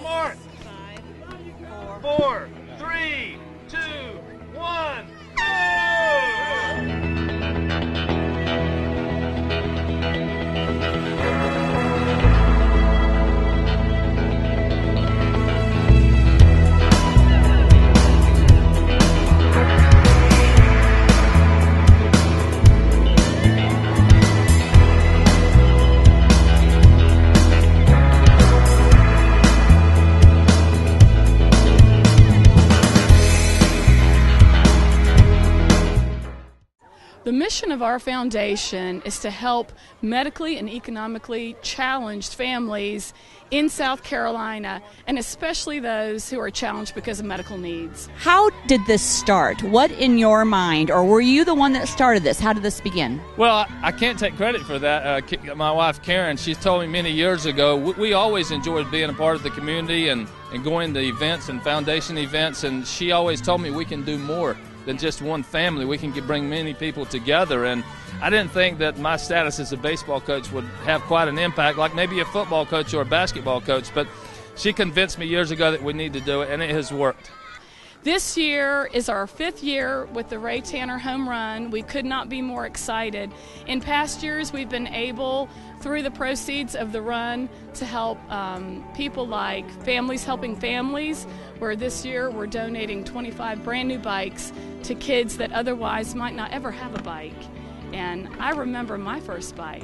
mark. 5, 4, 3, 2, 1, go! The mission of our foundation is to help medically and economically challenged families in South Carolina, and especially those who are challenged because of medical needs. How did this start? What in your mind, or were you the one that started this? How did this begin? Well, I can't take credit for that. My wife, Karen, she's told me many years ago, we always enjoyed being a part of the community and going to events and foundation events, and she always told me we can do more than just one family. We can bring many people together, and I didn't think that my status as a baseball coach would have quite an impact like maybe a football coach or a basketball coach, but she convinced me years ago that we need to do it, and it has worked. This year is our 5th year with the Ray Tanner home run. We could not be more excited. In past years, we've been able, through the proceeds of the run, to help people like Families Helping Families, where this year we're donating 25 brand new bikes to kids that otherwise might not ever have a bike. And I remember my first bike.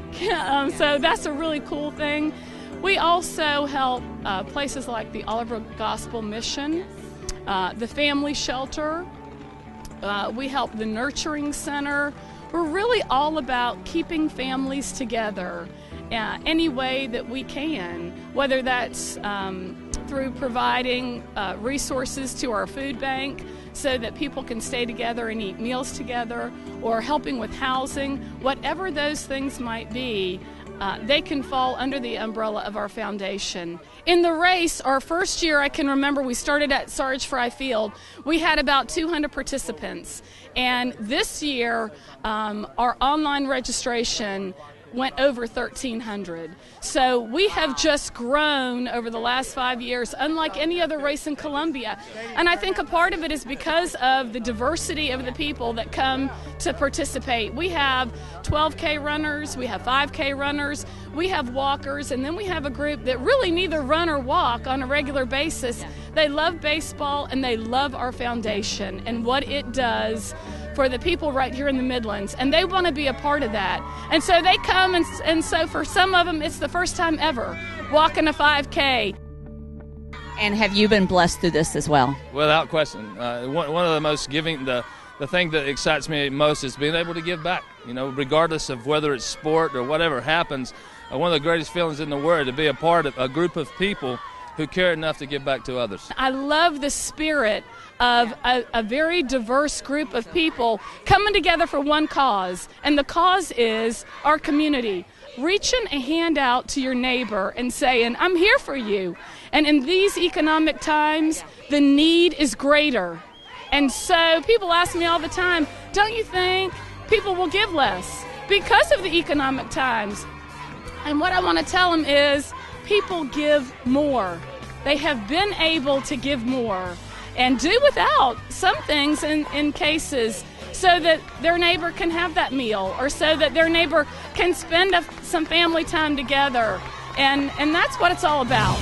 So that's a really cool thing. We also help places like the Oliver Gospel Mission, the Family Shelter. We help the Nurturing Center. We're really all about keeping families together any way that we can, whether that's through providing resources to our food bank so that people can stay together and eat meals together, or helping with housing. Whatever those things might be, they can fall under the umbrella of our foundation. In the race, our first year, I can remember we started at Sarge Fry Field. We had about 200 participants. And this year, our online registration went over 1,300. So we have just grown over the last 5 years, unlike any other race in Columbia. And I think a part of it is because of the diversity of the people that come to participate. We have 12K runners, we have 5K runners, we have walkers, and then we have a group that really neither run or walk on a regular basis. They love baseball and they love our foundation and what it does for the people right here in the Midlands, and they want to be a part of that. And so they come, and so for some of them, it's the first time ever walking a 5K. And have you been blessed through this as well? Without question. One of the most giving, the thing that excites me most is being able to give back. You know, regardless of whether it's sport or whatever happens, one of the greatest feelings in the world to be a part of a group of people who care enough to give back to others. I love the spirit of a very diverse group of people coming together for one cause, and the cause is our community. Reaching a hand out to your neighbor and saying, I'm here for you. And in these economic times, the need is greater. And so people ask me all the time, don't you think people will give less because of the economic times? And what I want to tell them is, people give more. They have been able to give more and do without some things in cases so that their neighbor can have that meal, or so that their neighbor can spend some family time together. And that's what it's all about.